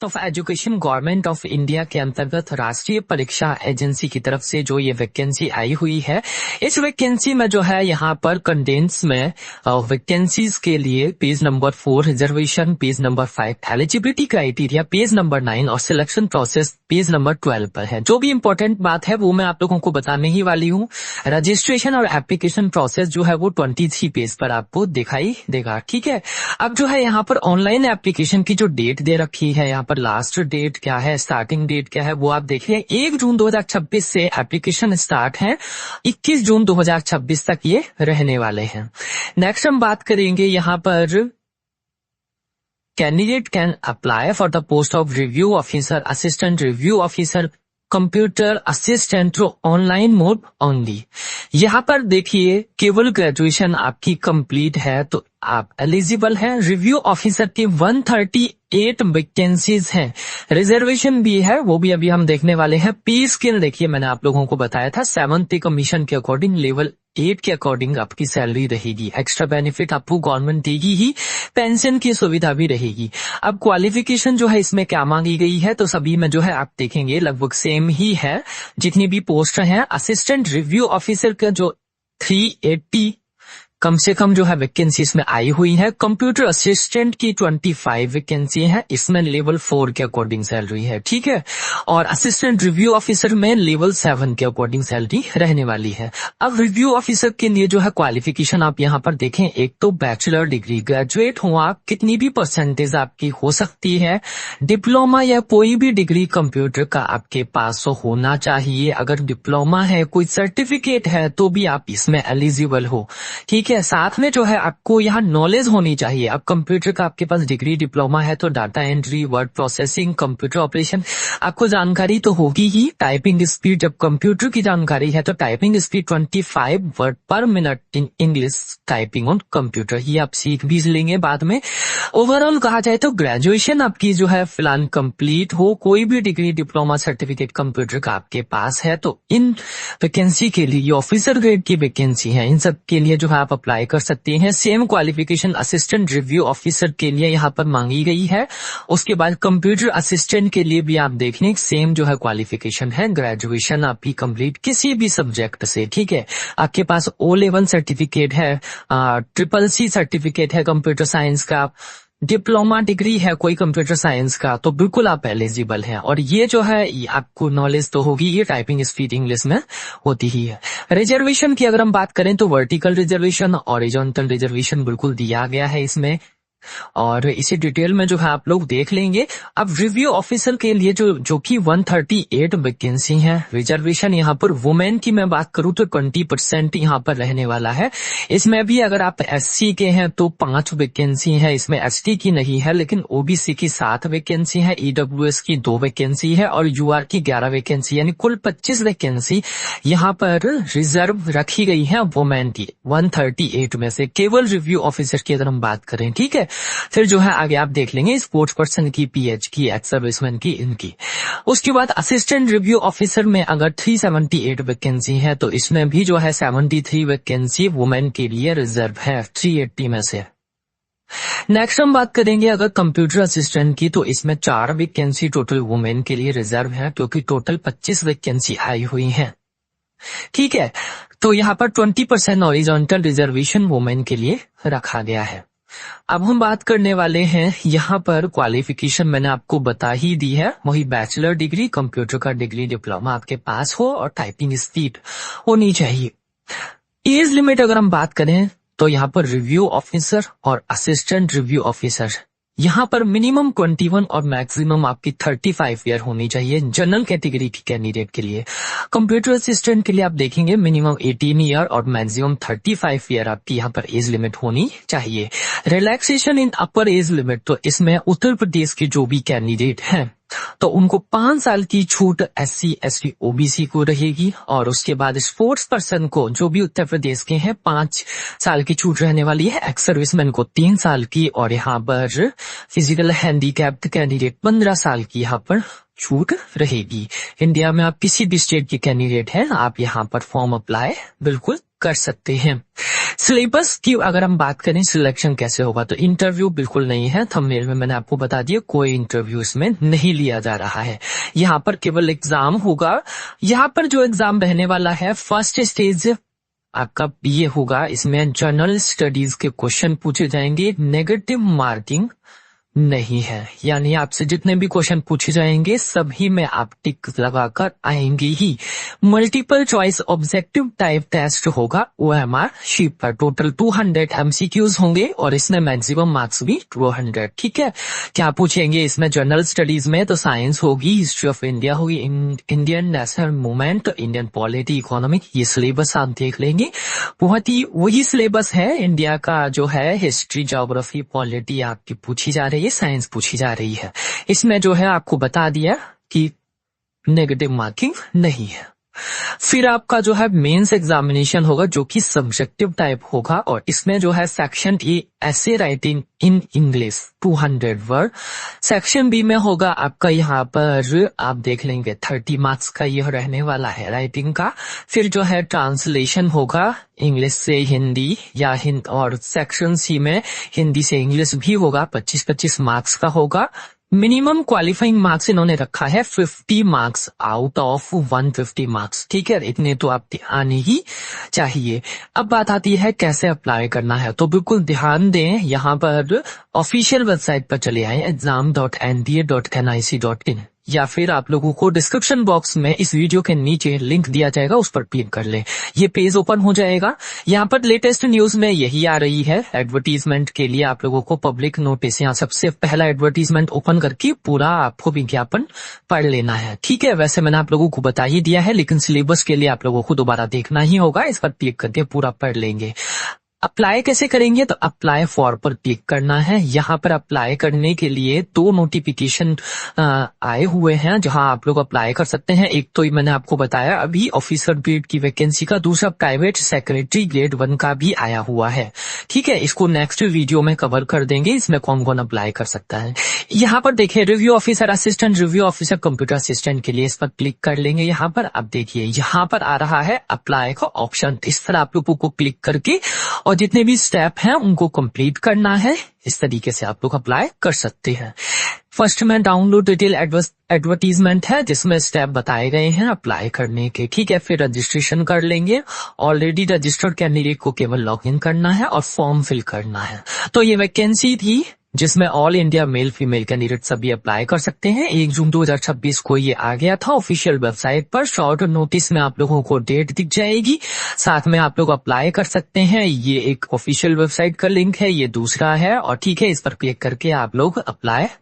Of education government of India के अंतर्गत राष्ट्रीय परीक्षा एजेंसी की तरफ से जो ये वैकेंसी आई हुई है, इस वैकेंसी में जो है यहाँ पर कंडेंस में वैकेंसीज के लिए page number 4 reservation, page number 5 eligibility criteria, page number 9 और सिलेक्शन प्रोसेस पेज नंबर 12 पर है। जो भी इंपॉर्टेंट बात है वो मैं आप लोगों को बताने ही वाली हूँ। रजिस्ट्रेशन और एप्लीकेशन प्रोसेस जो है वो 23 पेज पर आपको दिखाई देगा। ठीक है, अब जो है यहाँ पर ऑनलाइन एप्लीकेशन की जो डेट दे रखी है, यहाँ पर लास्ट डेट क्या है, स्टार्टिंग डेट क्या है, वो आप देखिए 1 जून 2026 से एप्लीकेशन स्टार्ट है, 21 जून 2026 तक ये रहने वाले हैं। नेक्स्ट हम बात करेंगे यहाँ पर candidate can apply for the post of review officer, assistant review officer, computer assistant through online mode only. यहाँ पर देखिए केवल ग्रेजुएशन आपकी कंप्लीट है तो आप एलिजिबल हैं। रिव्यू ऑफिसर की 138 वैकेंसीज हैं, रिजर्वेशन भी है, वो भी अभी हम देखने वाले हैं। पे स्केल देखिए मैंने आप लोगों को बताया था 7th पे कमीशन के अकॉर्डिंग लेवल 8 के अकॉर्डिंग आपकी सैलरी रहेगी। एक्स्ट्रा बेनिफिट आपको गवर्नमेंट देगी ही, पेंशन की सुविधा भी रहेगी। अब क्वालिफिकेशन जो है इसमें क्या मांगी गई है, तो सभी में जो है आप देखेंगे लगभग सेम ही है जितनी भी पोस्ट हैं। असिस्टेंट रिव्यू ऑफिसर का जो 380 कम से कम जो है वैकेंसी इसमें आई हुई है। कंप्यूटर असिस्टेंट की 25 वैकेंसी है, इसमें लेवल 4 के अकॉर्डिंग सैलरी है। ठीक है, और असिस्टेंट रिव्यू ऑफिसर में लेवल 7 के अकॉर्डिंग सैलरी रहने वाली है। अब रिव्यू ऑफिसर के लिए जो है क्वालिफिकेशन आप यहाँ पर देखें, एक तो बैचलर डिग्री, ग्रेजुएट हो आप, कितनी भी परसेंटेज आपकी हो सकती है, डिप्लोमा या कोई भी डिग्री कंप्यूटर का आपके पास होना चाहिए। अगर डिप्लोमा है, कोई सर्टिफिकेट है तो भी आप इसमें एलिजिबल हो। ठीक है, साथ में जो है आपको यहाँ नॉलेज होनी चाहिए। अब कंप्यूटर का आपके पास डिग्री डिप्लोमा है तो data entry, word processing, computer operation आपको जानकारी तो होगी ही। टाइपिंग स्पीड, जब कंप्यूटर की जानकारी है तो टाइपिंग स्पीड 25 वर्ड पर minute in English typing on computer, ये आप सीख भी लेंगे बाद में। ओवरऑल कहा जाए तो ग्रेजुएशन आपकी जो है फिलहाल कंप्लीट हो, कोई भी डिग्री डिप्लोमा सर्टिफिकेट कंप्यूटर का आपके पास है तो इन वैकेंसी के लिए ऑफिसर ग्रेड की वैकेंसी है, इन सब के लिए जो है आप अप्लाई कर सकते हैं। Same qualification assistant review officer के लिए यहाँ पर मांगी गई है। उसके बाद कंप्यूटर असिस्टेंट के लिए भी आप देख लें सेम जो है क्वालिफिकेशन है, ग्रेजुएशन आपकी कंप्लीट किसी भी सब्जेक्ट से। ठीक है, आपके पास O लेवल सर्टिफिकेट है, CCC सर्टिफिकेट है कंप्यूटर साइंस का, डिप्लोमा डिग्री है कोई कंप्यूटर साइंस का, तो बिल्कुल आप एलिजिबल हैं। और ये जो है ये आपको नॉलेज तो होगी, ये टाइपिंग स्पीड इंग्लिश में होती ही है। रिजर्वेशन की अगर हम बात करें तो वर्टिकल रिजर्वेशन, हॉरिजॉन्टल रिजर्वेशन बिल्कुल दिया गया है इसमें, और इसी डिटेल में जो है आप लोग देख लेंगे। अब रिव्यू ऑफिसर के लिए जो कि 138 वैकेंसी है, रिजर्वेशन यहाँ पर वुमेन की मैं बात करूं तो 20% यहाँ पर रहने वाला है। इसमें भी अगर आप SC के हैं तो 5 वैकेंसी है, इसमें ST की नहीं है, लेकिन OBC की 7 वैकेंसी है, EWS की 2 वैकेंसी है और UR की 11 वैकेंसी, यानी कुल 25 वैकेंसी यहाँ पर रिजर्व रखी गई है वुमेन की 138 में से, केवल रिव्यू ऑफिसर की अगर हम बात करें। ठीक है, फिर जो है आगे आप देख लेंगे स्पोर्ट्स पर्सन की, PH की, एक्स सर्विसमैन की, इनकी। उसके बाद असिस्टेंट रिव्यू ऑफिसर में अगर 378 वैकेंसी है तो इसमें भी जो है 73 वैकेंसी वुमेन के लिए रिजर्व है 380 में से। नेक्स्ट हम बात करेंगे अगर कंप्यूटर असिस्टेंट की, तो इसमें 4 वैकेंसी टोटल वुमेन के लिए रिजर्व है, क्योंकि टोटल 25 वैकेंसी आई हुई है। ठीक है, तो यहाँ पर 20% हॉरिजॉन्टल रिजर्वेशन वुमेन के लिए रखा गया है। अब हम बात करने वाले हैं यहाँ पर क्वालिफिकेशन मैंने आपको बता ही दी है, वही बैचलर डिग्री, कंप्यूटर का डिग्री डिप्लोमा आपके पास हो और टाइपिंग स्पीड होनी चाहिए। एज लिमिट अगर हम बात करें तो यहाँ पर रिव्यू ऑफिसर और असिस्टेंट रिव्यू ऑफिसर यहाँ पर मिनिमम 21 और मैक्सिमम आपकी 35 ईयर होनी चाहिए जनरल कैटेगरी की कैंडिडेट के लिए। कंप्यूटर असिस्टेंट के लिए आप देखेंगे मिनिमम 18 ईयर और मैक्सिमम 35 ईयर आपकी यहाँ पर एज लिमिट होनी चाहिए। रिलैक्सेशन इन अपर एज लिमिट, तो इसमें उत्तर प्रदेश के जो भी कैंडिडेट हैं तो उनको 5 साल की छूट SC ST OBC को रहेगी, और उसके बाद स्पोर्ट्स पर्सन को जो भी उत्तर प्रदेश के हैं 5 साल की छूट रहने वाली है, एक्स सर्विसमैन को 3 साल की, और यहाँ पर फिजिकल हैंडीकैप्ड कैंडिडेट 15 साल की यहाँ पर छूट रहेगी। इंडिया में आप किसी भी स्टेट के कैंडिडेट हैं आप यहाँ पर फॉर्म अप्लाई बिल्कुल कर सकते हैं। सिलेबस की अगर हम बात करें सिलेक्शन कैसे होगा, तो इंटरव्यू बिल्कुल नहीं है, थंबनेल में मैंने आपको बता दिया कोई इंटरव्यू इसमें नहीं लिया जा रहा है। यहाँ पर केवल एग्जाम होगा। यहाँ पर जो एग्जाम रहने वाला है फर्स्ट स्टेज आपका ये होगा, इसमें जनरल स्टडीज के क्वेश्चन पूछे जाएंगे, नेगेटिव मार्किंग नहीं है, यानी आपसे जितने भी क्वेश्चन पूछे जाएंगे सभी में आप टिक लगाकर आएंगे ही। Multiple choice objective type test होगा OMR शीट पर, टोटल 200 MCQs होंगे और इसमें मैक्सिमम मार्क्स भी 200। ठीक है, क्या पूछेंगे इसमें जनरल स्टडीज में, तो साइंस होगी, हिस्ट्री ऑफ इंडिया होगी, Indian national movement, Indian polity, economic, ये सिलेबस आप देख लेंगे। बहुत ही वही सिलेबस है इंडिया का जो है, हिस्ट्री, ज्योग्राफी, पॉलिटी आपकी पूछी जा रही है, साइंस पूछी जा रही है। इसमें जो है आपको बता दिया कि नेगेटिव मार्किंग नहीं है। फिर आपका जो है मेंस एग्जामिनेशन होगा जो कि सब्जेक्टिव टाइप होगा, और इसमें जो है section A essay writing in English 200 word, section B में होगा आपका यहाँ पर आप देख लेंगे 30 मार्क्स का यह रहने वाला है राइटिंग का। फिर जो है ट्रांसलेशन होगा इंग्लिश से हिंदी या और सेक्शन सी में हिंदी से इंग्लिश भी होगा, 25-25 मार्क्स का होगा। मिनिमम क्वालिफाइंग मार्क्स इन्होंने रखा है 50 मार्क्स आउट ऑफ 150 मार्क्स। ठीक है, इतने तो आप आने ही चाहिए। अब बात आती है कैसे अप्लाई करना है, तो बिल्कुल ध्यान दें, यहाँ पर ऑफिशियल वेबसाइट पर चले आए exam.nda.nic.in, या फिर आप लोगों को डिस्क्रिप्शन बॉक्स में इस वीडियो के नीचे लिंक दिया जाएगा, उस पर क्लिक कर ले, ये पेज ओपन हो जाएगा। यहाँ पर लेटेस्ट न्यूज में यही आ रही है, एडवर्टीजमेंट के लिए आप लोगों को पब्लिक नोटिस, यहाँ सबसे पहला एडवर्टीजमेंट ओपन करके पूरा आपको विज्ञापन पढ़ लेना है। ठीक है, वैसे मैंने आप लोगों को बता ही दिया है, लेकिन सिलेबस के लिए आप लोगों को दोबारा देखना ही होगा, इस पर क्लिक करके पूरा पढ़ लेंगे। अप्लाई कैसे करेंगे, तो अप्लाई फॉर पर क्लिक करना है। यहाँ पर अप्लाई करने के लिए 2 नोटिफिकेशन आए हुए हैं जहां आप लोग अप्लाई कर सकते हैं। एक तो मैंने आपको बताया अभी ऑफिसर ग्रेड की वैकेंसी का, दूसरा प्राइवेट सेक्रेटरी ग्रेड 1 का भी आया हुआ है। ठीक है, इसको नेक्स्ट वीडियो में कवर कर देंगे, इसमें कौन कौन अप्लाई कर सकता है। यहाँ पर देखिए review officer assistant, review officer computer assistant के लिए इस पर क्लिक कर लेंगे। यहाँ पर आप देखिए यहाँ पर आ रहा है अप्लाई का ऑप्शन, इस पर आप लोगों को क्लिक करके और जितने भी स्टेप हैं उनको कंप्लीट करना है। इस तरीके से आप लोग अप्लाई कर सकते हैं। फर्स्ट में डाउनलोड डिटेल एडवर्टीजमेंट है जिसमें स्टेप बताए गए हैं अप्लाई करने के। ठीक है, फिर रजिस्ट्रेशन कर लेंगे। ऑलरेडी रजिस्टर्ड कैंडिडेट को केवल लॉगिन करना है और फॉर्म फिल करना है। तो ये वैकेंसी थी जिसमें all India male female candidate सभी अप्लाई कर सकते हैं। 1 जून 2026 को ये आ गया था ऑफिशियल वेबसाइट पर। शॉर्ट नोटिस में आप लोगों को डेट दिख जाएगी, साथ में आप लोग अप्लाई कर सकते हैं। ये एक ऑफिशियल वेबसाइट का लिंक है, ये दूसरा है, और ठीक है इस पर क्लिक करके आप लोग अप्लाई कर